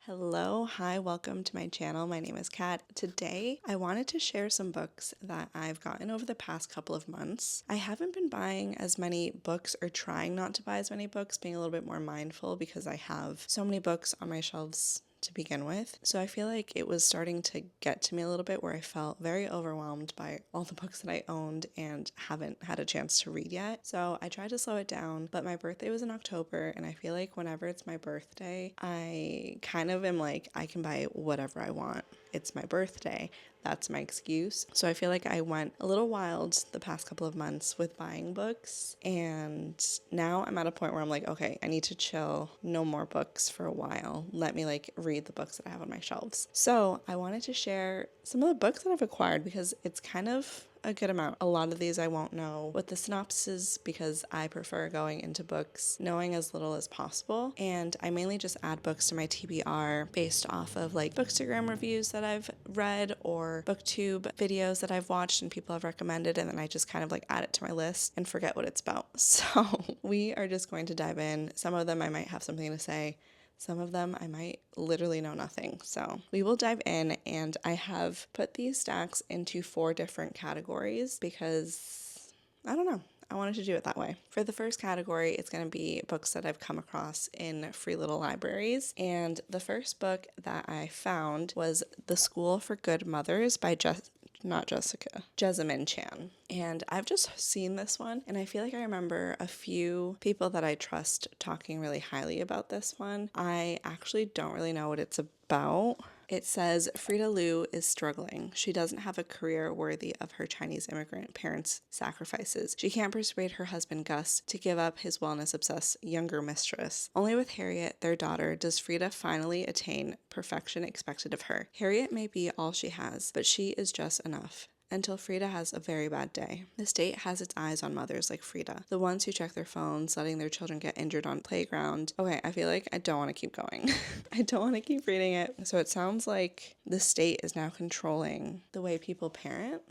Hello, hi, welcome to my channel. My name is Kat. Today, I wanted to share some books that I've gotten over the past couple of months. I haven't been buying as many books or trying not to buy as many books, being a little bit more mindful because I have so many books on my shelves to begin with. So I feel like it was starting to get to me a little bit where I felt very overwhelmed by all the books that I owned and haven't had a chance to read yet. So I tried to slow it down, but my birthday was in October and I feel like whenever it's my birthday, I kind of am like, I can buy whatever I want. It's my birthday. That's my excuse. So I feel like I went a little wild the past couple of months with buying books, and now I'm at a point where I'm like, okay, I need to chill, no more books for a while. Let me read the books that I have on my shelves. So I wanted to share some of the books that I've acquired because it's kind of a good amount. A lot of these I won't know what the synopsis is because I prefer going into books knowing as little as possible, and I mainly just add books to my TBR based off of Bookstagram reviews that I've read or booktube videos that I've watched and people have recommended, and then I just kind of add it to my list and forget what it's about. So we are just going to dive in. Some of them I might have something to say. Some of them I might literally know nothing. So we will dive in, and I have put these stacks into 4 different categories because I don't know. I wanted to do it that way. For the first category, it's going to be books that I've come across in free little libraries. And the first book that I found was The School for Good Mothers by Jessamine Chan. And I've just seen this one, and I feel like I remember a few people that I trust talking really highly about this one. I actually don't really know what it's about. It says Frida Liu is struggling. She doesn't have a career worthy of her Chinese immigrant parents' sacrifices. She can't persuade her husband Gus to give up his wellness-obsessed younger mistress. Only with Harriet, their daughter, does Frida finally attain perfection expected of her. Harriet may be all she has, but she is just enough. Until Frida has a very bad day. The state has its eyes on mothers like Frida, the ones who check their phones, letting their children get injured on playground. Okay, I feel like I don't want to keep going. I don't want to keep reading it. So it sounds like the state is now controlling the way people parent.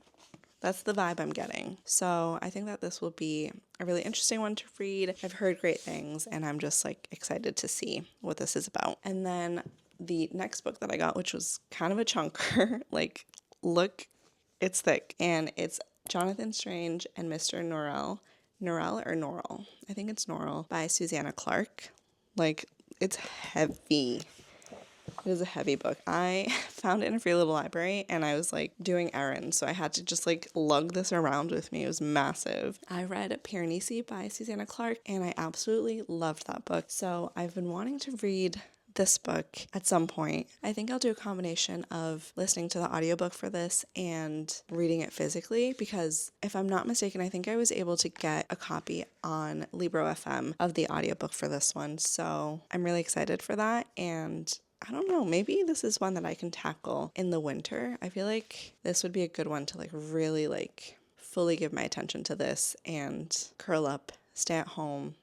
That's the vibe I'm getting. So I think that this will be a really interesting one to read. I've heard great things, and I'm just excited to see what this is about. And then the next book that I got, which was kind of a chunker, look, it's thick, and it's Jonathan Strange and Mr. Norrell. Norrell or Norrell? I think it's Norrell by Susanna Clarke. It's heavy. It is a heavy book. I found it in a free little library, and I was doing errands, so I had to just lug this around with me. It was massive. I read Piranesi by Susanna Clarke, and I absolutely loved that book. So I've been wanting to read this book at some point. I think I'll do a combination of listening to the audiobook for this and reading it physically, because if I'm not mistaken, I think I was able to get a copy on Libro FM of the audiobook for this one. So I'm really excited for that, and I don't know, maybe this is one that I can tackle in the winter. I feel like this would be a good one to really fully give my attention to this and curl up, stay at home,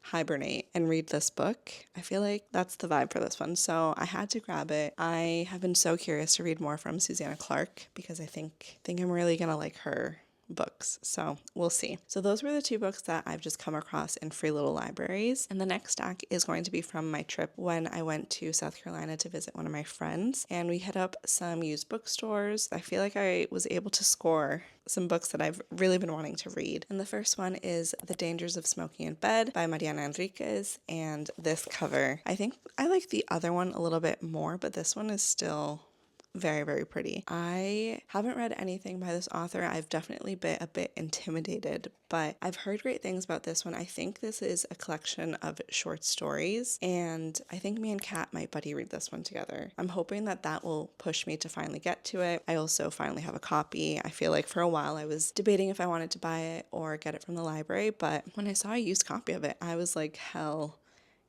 hibernate, and read this book. I feel like that's the vibe for this one, so I had to grab it. I have been so curious to read more from Susanna Clarke because I think I'm really gonna like her books, so we'll see. So those were the 2 books that I've just come across in free little libraries, and the next stack is going to be from my trip when I went to South Carolina to visit one of my friends, and we hit up some used bookstores. I feel like I was able to score some books that I've really been wanting to read. And the first one is The Dangers of Smoking in Bed by Mariana Enríquez, and this cover, I think I like the other one a little bit more, but this one is still very, very pretty. I haven't read anything by this author. I've definitely been a bit intimidated, but I've heard great things about this one. I think this is a collection of short stories, and I think me and Kat might buddy read this one together. I'm hoping that that will push me to finally get to it. I also finally have a copy. I feel like for a while I was debating if I wanted to buy it or get it from the library, but when I saw a used copy of it, I was like, hell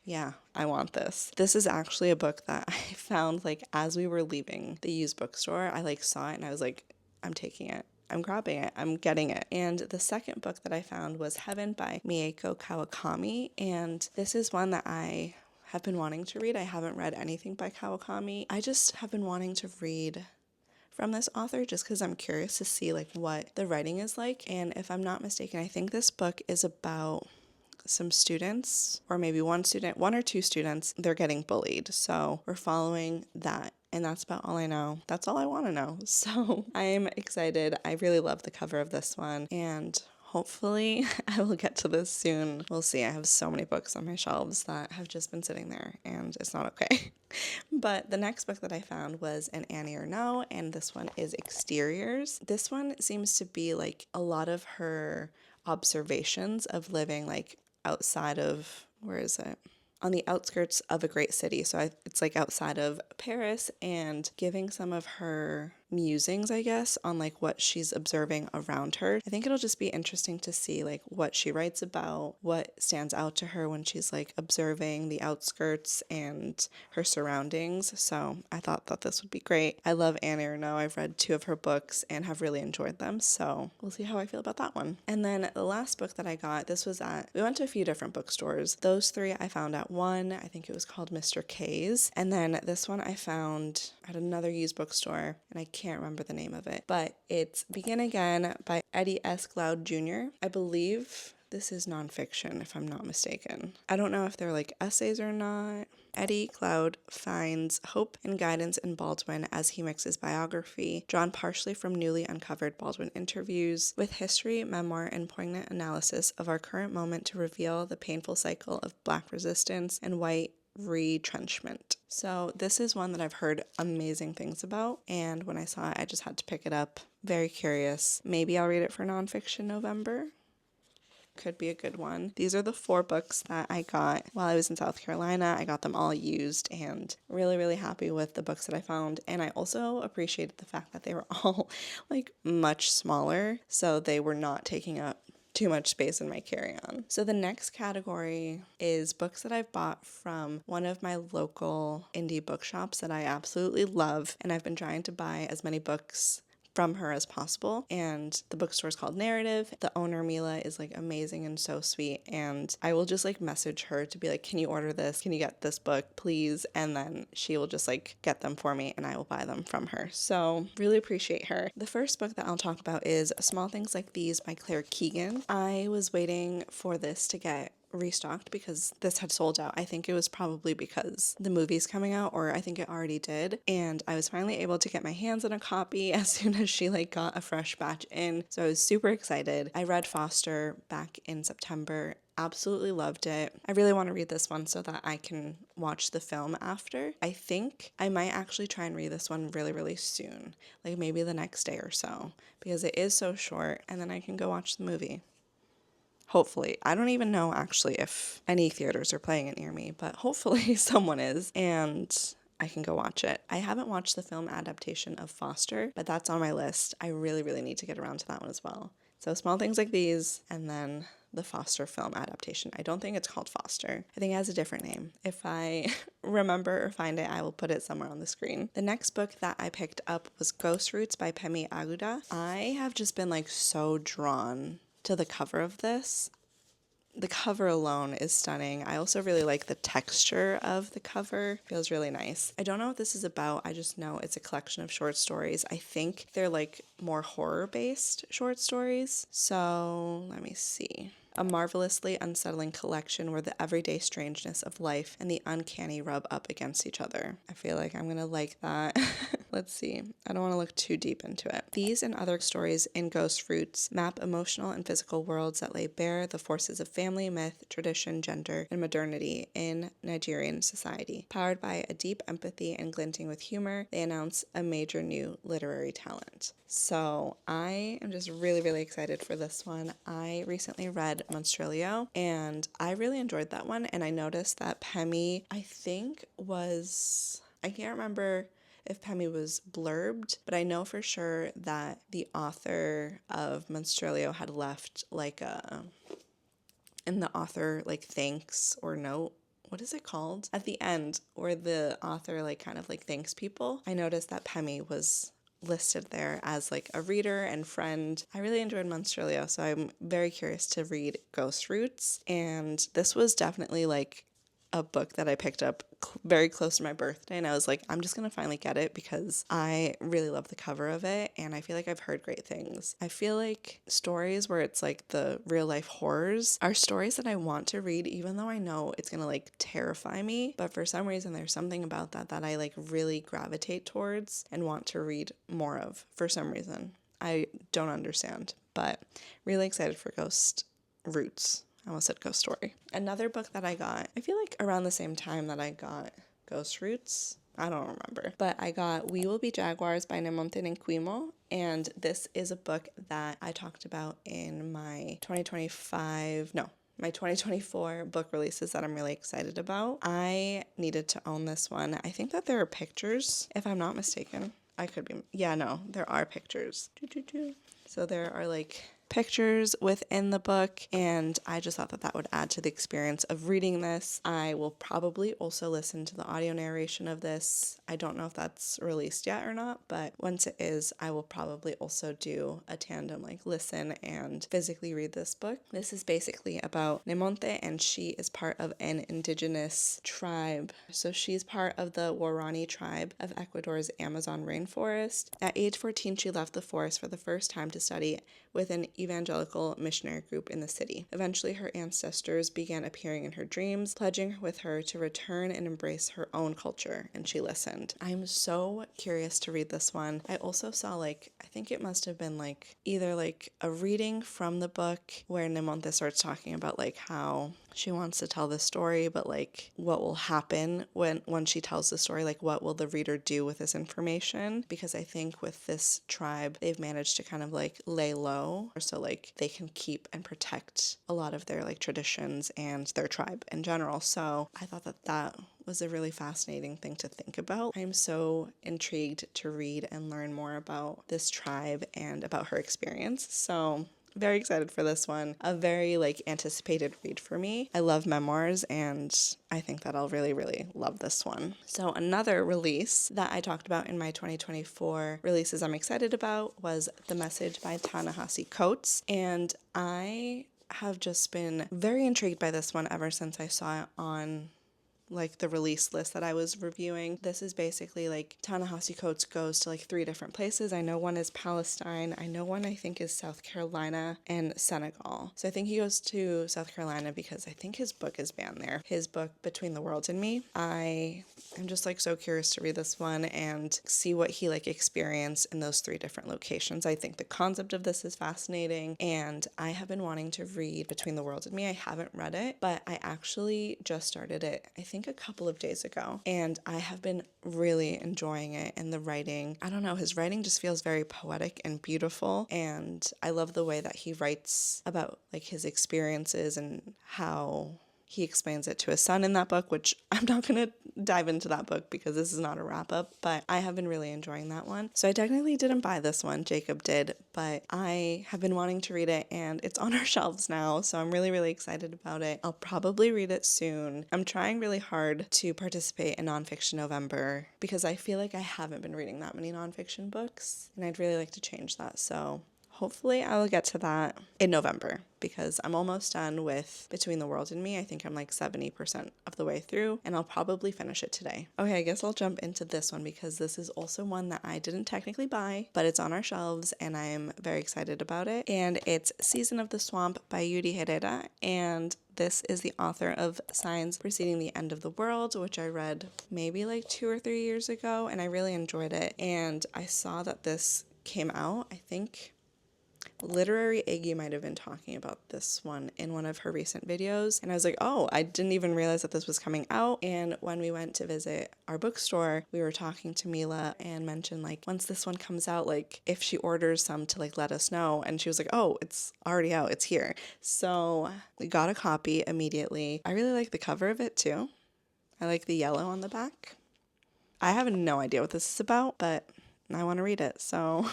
yeah, I want this. This is actually a book that I found as we were leaving the used bookstore. I saw it and I was like, I'm taking it. I'm grabbing it. I'm getting it. And the second book that I found was Heaven by Mieko Kawakami. And this is one that I have been wanting to read. I haven't read anything by Kawakami. I just have been wanting to read from this author just because I'm curious to see what the writing is like. And if I'm not mistaken, I think this book is about some students, or maybe one or two students, they're getting bullied. So we're following that. And that's about all I know. That's all I want to know. So I'm excited. I really love the cover of this one. And hopefully I will get to this soon. We'll see. I have so many books on my shelves that have just been sitting there and it's not okay. But the next book that I found was an Annie Ernaux, and this one is Exteriors. This one seems to be like a lot of her observations of living like outside of, where is it? On the outskirts of a great city. So it's like outside of Paris, and giving some of her musings, I guess, on like what she's observing around her. I think it'll just be interesting to see like what she writes about, what stands out to her when she's like observing the outskirts and her surroundings. So I thought that this would be great. I love Annie Ernaux. I've read 2 of her books and have really enjoyed them. So we'll see how I feel about that one. And then the last book that I got, we went to a few different bookstores. Those 3 I found at one. I think it was called Mr. K's. And then this one I found at another used bookstore, and I can't remember the name of it, but it's Begin Again by Eddie S. Glaude Jr. I believe this is nonfiction, if I'm not mistaken. I don't know if they're like essays or not. Eddie Glaude finds hope and guidance in Baldwin as he mixes biography, drawn partially from newly uncovered Baldwin interviews, with history, memoir, and poignant analysis of our current moment to reveal the painful cycle of Black resistance and white retrenchment. So this is one that I've heard amazing things about, and when I saw it, I just had to pick it up. Very curious. Maybe I'll read it for Nonfiction November. Could be a good one. These are the 4 books that I got while I was in South Carolina. I got them all used and really, really happy with the books that I found. And I also appreciated the fact that they were all like much smaller, so they were not taking up too much space in my carry-on. So the next category is books that I've bought from one of my local indie bookshops that I absolutely love, and I've been trying to buy as many books from her as possible. And the bookstore is called Narrative. The owner, Mila, is like amazing and so sweet, and I will just like message her to be like, can you order this? Can you get this book, please? And then she will just like get them for me and I will buy them from her. So really appreciate her. The first book that I'll talk about is Small Things Like These by Clarke Keegan. I was waiting for this to get restocked because this had sold out. I think it was probably because the movie's coming out, or I think it already did, and I was finally able to get my hands on a copy as soon as she like got a fresh batch in, so I was super excited. I read Foster back in September, absolutely loved it. I really want to read this one so that I can watch the film after. I think I might actually try and read this one really, really soon, like maybe the next day or so, because it is so short, and then I can go watch the movie. Hopefully. I don't even know actually if any theaters are playing it near me, but hopefully someone is, and I can go watch it. I haven't watched the film adaptation of Foster, but that's on my list. I really, really need to get around to that one as well. So Small Things Like These, and then the Foster film adaptation. I don't think it's called Foster. I think it has a different name. If I remember or find it, I will put it somewhere on the screen. The next book that I picked up was Ghostroots by Pemi Aguda. I have just been like so drawn to the cover of this. The cover alone is stunning. I also really like the texture of the cover. Feels really nice. I don't know what this is about. I just know it's a collection of short stories. I think they're like more horror-based short stories. So let me see. A marvelously unsettling collection where the everyday strangeness of life and the uncanny rub up against each other. I feel like I'm gonna like that. Let's see. I don't want to look too deep into it. These and other stories in Ghostroots map emotional and physical worlds that lay bare the forces of family, myth, tradition, gender, and modernity in Nigerian society. Powered by a deep empathy and glinting with humor, they announce a major new literary talent. So I am just really, really excited for this one. I recently read Monstrilio, and I really enjoyed that one, and I noticed that Pemi, I can't remember if Pemi was blurbed, but I know for sure that the author of Monstrilio had left in the author like thanks or note, what is it called? At the end, where the author like kind of like thanks people. I noticed that Pemi was listed there as like a reader and friend. I really enjoyed Monstrilio, so I'm very curious to read Ghostroots, and this was definitely like a book that I picked up very close to my birthday, and I was like, I'm just gonna finally get it because I really love the cover of it, and I feel like I've heard great things. I feel like stories where it's like the real life horrors are stories that I want to read, even though I know it's gonna like terrify me, but for some reason there's something about that I like really gravitate towards and want to read more of for some reason. I don't understand, but really excited for Ghostroots. I almost said Ghost Story. Another book that I got, I feel like around the same time that I got Ghostroots, I don't remember, but I got We Will Be Jaguars by Nemonte and Nenquimo, and this is a book that I talked about in my 2024 book releases that I'm really excited about. I needed to own this one. I think that there are pictures, if I'm not mistaken. I could be, yeah, no, there are pictures. So there are like pictures within the book, and I just thought that would add to the experience of reading this. I will probably also listen to the audio narration of this. I don't know if that's released yet or not, but once it is, I will probably also do a tandem, like listen and physically read this book. This is basically about Nemonte, and she is part of an indigenous tribe. So she's part of the Guarani tribe of Ecuador's Amazon rainforest. At age 14, she left the forest for the first time to study with an evangelical missionary group in the city. Eventually, her ancestors began appearing in her dreams, pledging with her to return and embrace her own culture, and she listened. I'm so curious to read this one. I also saw I think it must have been either a reading from the book where Nemonte starts talking about how she wants to tell the story, but what will happen when she tells the story, what will the reader do with this information? Because I think with this tribe, they've managed to kind of lay low, so they can keep and protect a lot of their traditions and their tribe in general. So I thought that was a really fascinating thing to think about. I'm so intrigued to read and learn more about this tribe and about her experience. So very excited for this one. A very anticipated read for me. I love memoirs, and I think that I'll really, really love this one. So another release that I talked about in my 2024 releases I'm excited about was The Message by Ta-Nehisi Coates, and I have just been very intrigued by this one ever since I saw it on the release list that I was reviewing. This is basically Ta-Nehisi Coates goes to 3 different places. I know one is Palestine. I know one I think is South Carolina and Senegal. So I think he goes to South Carolina because I think his book is banned there. His book, Between the Worlds and Me. I am just so curious to read this one and see what he experienced in those 3 different locations. I think the concept of this is fascinating, and I have been wanting to read Between the Worlds and Me. I haven't read it, but I actually just started it, I think a couple of days ago, and I have been really enjoying it. And the writing, I don't know, his writing just feels very poetic and beautiful, and I love the way that he writes about his experiences and how he explains it to his son in that book, which I'm not going to dive into that book because this is not a wrap up, but I have been really enjoying that one. So I technically didn't buy this one, Jacob did, but I have been wanting to read it, and it's on our shelves now, so I'm really, really excited about it. I'll probably read it soon. I'm trying really hard to participate in Nonfiction November because I feel like I haven't been reading that many nonfiction books, and I'd really like to change that, so hopefully I will get to that in November because I'm almost done with Between the World and Me. I think I'm 70% of the way through, and I'll probably finish it today. Okay, I guess I'll jump into this one because this is also one that I didn't technically buy, but it's on our shelves and I am very excited about it. And it's Season of the Swamp by Yuri Herrera, and this is the author of Signs Preceding the End of the World, which I read maybe 2 or 3 years ago, and I really enjoyed it. And I saw that this came out, I think Literary Iggy might have been talking about this one in one of her recent videos, and I was like, oh, I didn't even realize that this was coming out. And when we went to visit our bookstore, we were talking to Mila and mentioned once this one comes out, if she orders some to let us know, and she was like, oh, it's already out, it's here. So we got a copy immediately. I really like the cover of it too. I like the yellow on the back. I have no idea what this is about, but I want to read it, so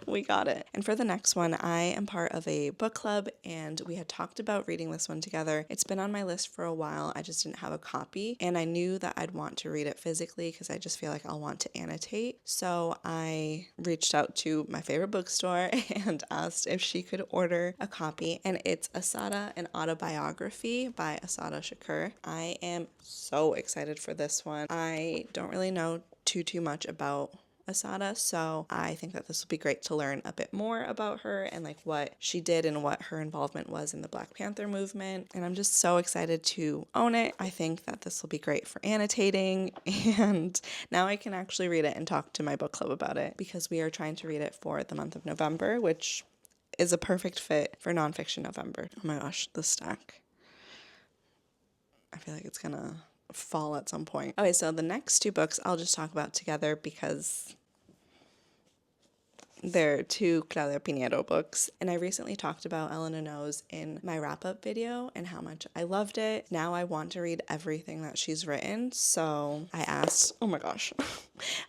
we got it. And for the next one, I am part of a book club, and we had talked about reading this one together. It's been on my list for a while. I just didn't have a copy, and I knew that I'd want to read it physically because I just feel like I'll want to annotate. So I reached out to my favorite bookstore and asked if she could order a copy, and it's Asada, an autobiography by Asada Shakur. I am so excited for this one. I don't really know too much about Asada, so I think that this will be great to learn a bit more about her and like what she did and what her involvement was in the Black Panther movement, and I'm just so excited to own it. I think that this will be great for annotating, and now I can actually read it and talk to my book club about it because we are trying to read it for the month of November, which is a perfect fit for nonfiction November. Oh my gosh, the stack. I feel like it's gonna fall at some point. Okay, so the next two books I'll just talk about together because they're two Claudia Pinheiro books, and I recently talked about Elena Knows in my wrap-up video and how much I loved it. Now I want to read everything that she's written, so I asked, oh my gosh,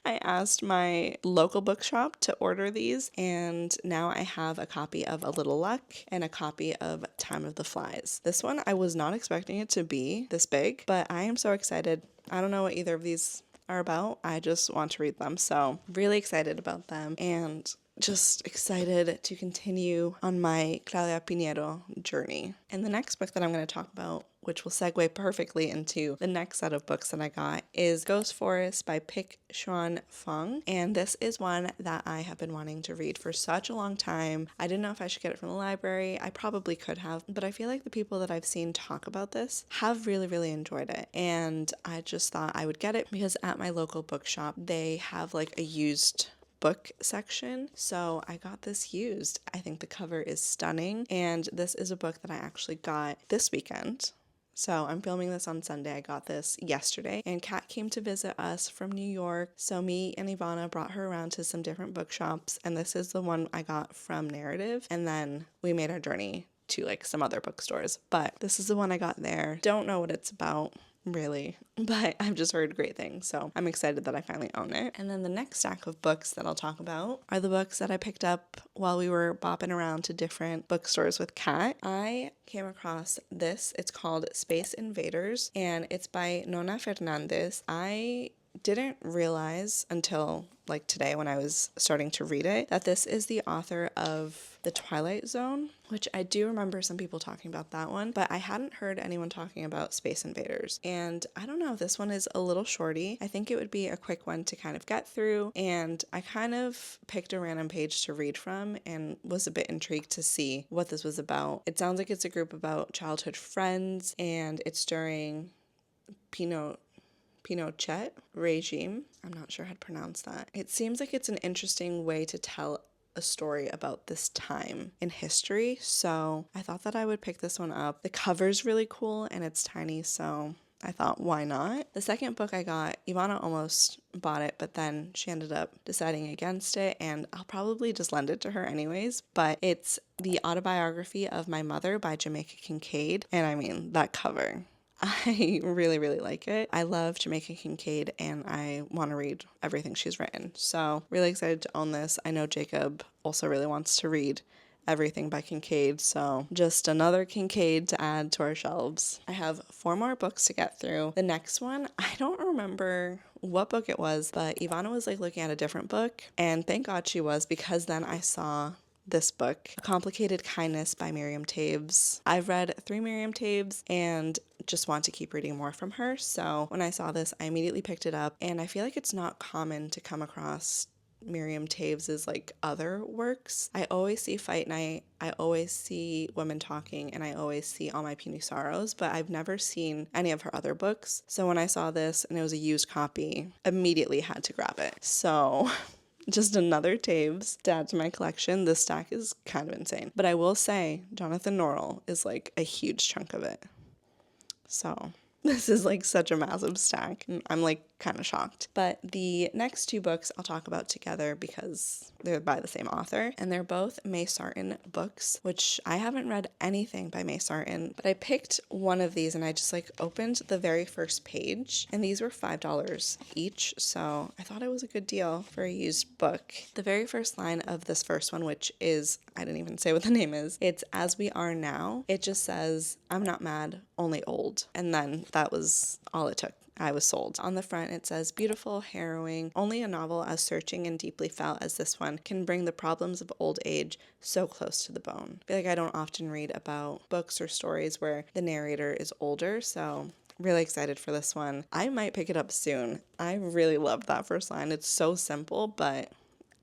I asked my local bookshop to order these, and now I have a copy of A Little Luck and a copy of Time of the Flies. This one, I was not expecting it to be this big, but I am so excited. I don't know what either of these are about. I just want to read them, so really excited about them, and just excited to continue on my Claudia Pinheiro journey. And the next book that I'm going to talk about, which will segue perfectly into the next set of books that I got, is Ghost Forest by Pic Xuan Feng. And this is one that I have been wanting to read for such a long time. I didn't know if I should get it from the library. I probably could have, but I feel like the people that I've seen talk about this have really enjoyed it. And I just thought I would get it because at my local bookshop, they have like a used book section, so I got this used. I think the cover is stunning, and this is a book that I actually got this weekend. So I'm filming this on Sunday. I got this yesterday, and Kat came to visit us from New York, so me and Ivana brought her around to some different bookshops, and this is the one I got from Narrative, and then we made our journey to like some other bookstores, but this is the one I got there. Don't know what it's about really, but I've just heard great things, so I'm excited that I finally own it. And then the next stack of books that I'll talk about are the books that I picked up while we were bopping around to different bookstores with Kat. I came across this. It's called Space Invaders, and it's by Nona Fernandez. I didn't realize until like today when I was starting to read it that this is the author of The Twilight Zone, which I do remember some people talking about that one, but I hadn't heard anyone talking about Space Invaders. And I don't know, this one is a little shorty. I think it would be a quick one to kind of get through, and I kind of picked a random page to read from and was a bit intrigued to see what this was about. It sounds like it's a group about childhood friends, and it's during Pinochet regime. I'm not sure how to pronounce that. It seems like it's an interesting way to tell a story about this time in history, so I thought that I would pick this one up. The cover's really cool and it's tiny, so I thought, why not? The second book I got, Ivana almost bought it, but then she ended up deciding against it, and I'll probably just lend it to her anyways, but it's The Autobiography of My Mother by Jamaica Kincaid, and I mean, that cover, I really like it. I love Jamaica Kincaid, and I want to read everything she's written. So really excited to own this. I know Jacob also really wants to read everything by Kincaid, so just another Kincaid to add to our shelves. I have 4 more books to get through. The next one, I don't remember what book it was, but Ivana was like looking at a different book, and thank God she was, because then I saw this book, A Complicated Kindness by Miriam Taves. I've read 3 Miriam Taves and just want to keep reading more from her, so when I saw this, I immediately picked it up, and I feel like it's not common to come across Miriam Taves' like other works. I always see Fight Night, I always see Women Talking, and I always see All My Puny Sorrows, but I've never seen any of her other books, so when I saw this and it was a used copy, immediately had to grab it. So just another Taves to add to my collection. This stack is kind of insane. But I will say, Jonathan Norrell is like a huge chunk of it. So this is like such a massive stack. I'm like kind of shocked. But the next two books I'll talk about together because they're by the same author, and they're both May Sarton books, which I haven't read anything by May Sarton, but I picked one of these and I just like opened the very first page, and these were $5 each, so I thought it was a good deal for a used book. The very first line of this first one, which is, I didn't even say what the name is, it's As We Are Now. It just says, I'm not mad, only old. And then that was all it took. I was sold. On the front, it says, beautiful, harrowing, only a novel as searching and deeply felt as this one can bring the problems of old age so close to the bone. I feel like I don't often read about books or stories where the narrator is older, so really excited for this one. I might pick it up soon. I really loved that first line. It's so simple, but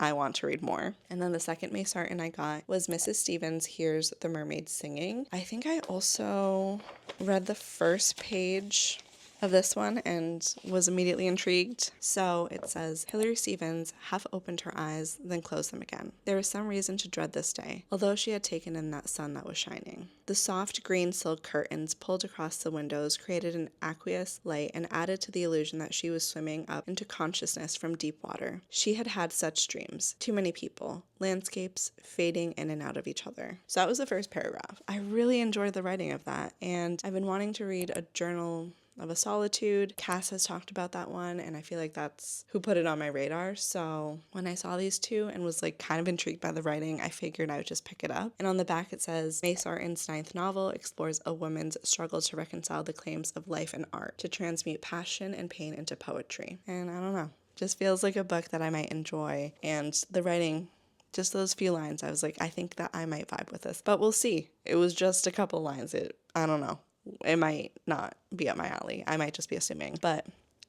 I want to read more. And then the second May Sarton I got was Mrs. Stevens' Here's the Mermaid Singing. I think I also read the first page of this one and was immediately intrigued. So it says, Hilary Stevens half opened her eyes, then closed them again. There was some reason to dread this day, although she had taken in that sun that was shining. The soft green silk curtains pulled across the windows created an aqueous light and added to the illusion that she was swimming up into consciousness from deep water. She had had such dreams. Too many people. Landscapes fading in and out of each other. So that was the first paragraph. I really enjoyed the writing of that, and I've been wanting to read a journal of a solitude. Cass has talked about that one, and I feel like that's who put it on my radar. So when I saw these two and was like kind of intrigued by the writing, I figured I would just pick it up. And on the back it says, May Sarton's ninth novel explores a woman's struggle to reconcile the claims of life and art, to transmute passion and pain into poetry. And I don't know, just feels like a book that I might enjoy. And the writing, just those few lines, I was like, I think that I might vibe with this, but we'll see. It was just a couple lines. I don't know. It might not be up my alley. I might just be assuming, but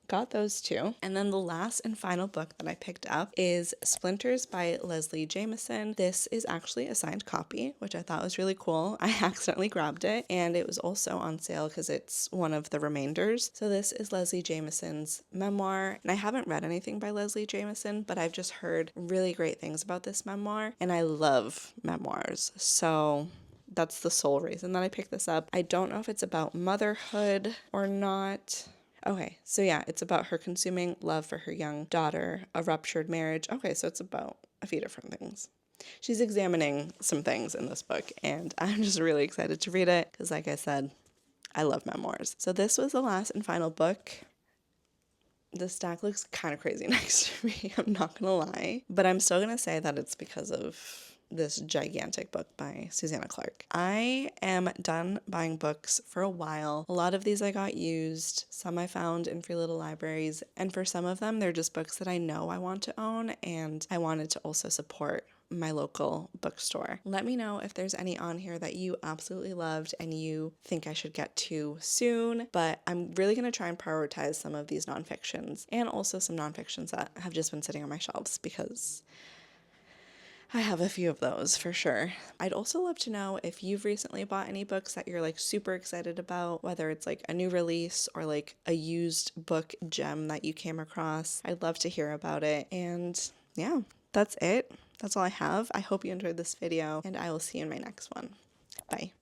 got those two. And then the last and final book that I picked up is Splinters by Leslie Jamison. This is actually a signed copy, which I thought was really cool. I accidentally grabbed it, and it was also on sale because it's one of the remainders. So this is Leslie Jamison's memoir, and I haven't read anything by Leslie Jamison, but I've just heard really great things about this memoir, and I love memoirs. So that's the sole reason that I picked this up. I don't know if it's about motherhood or not. Okay, so yeah, it's about her consuming love for her young daughter, a ruptured marriage. Okay, so it's about a few different things. She's examining some things in this book, and I'm just really excited to read it because, like I said, I love memoirs. So this was the last and final book. The stack looks kind of crazy next to me, I'm not gonna lie, but I'm still gonna say that it's because of this gigantic book by Susanna Clarke. I am done buying books for a while. A lot of these I got used, some I found in free little libraries, and for some of them they're just books that I know I want to own, and I wanted to also support my local bookstore. Let me know if there's any on here that you absolutely loved and you think I should get to soon, but I'm really going to try and prioritize some of these nonfictions and also some nonfictions that have just been sitting on my shelves because I have a few of those for sure. I'd also love to know if you've recently bought any books that you're like super excited about, whether it's like a new release or like a used book gem that you came across. I'd love to hear about it. And yeah, that's it. That's all I have. I hope you enjoyed this video, and I will see you in my next one. Bye.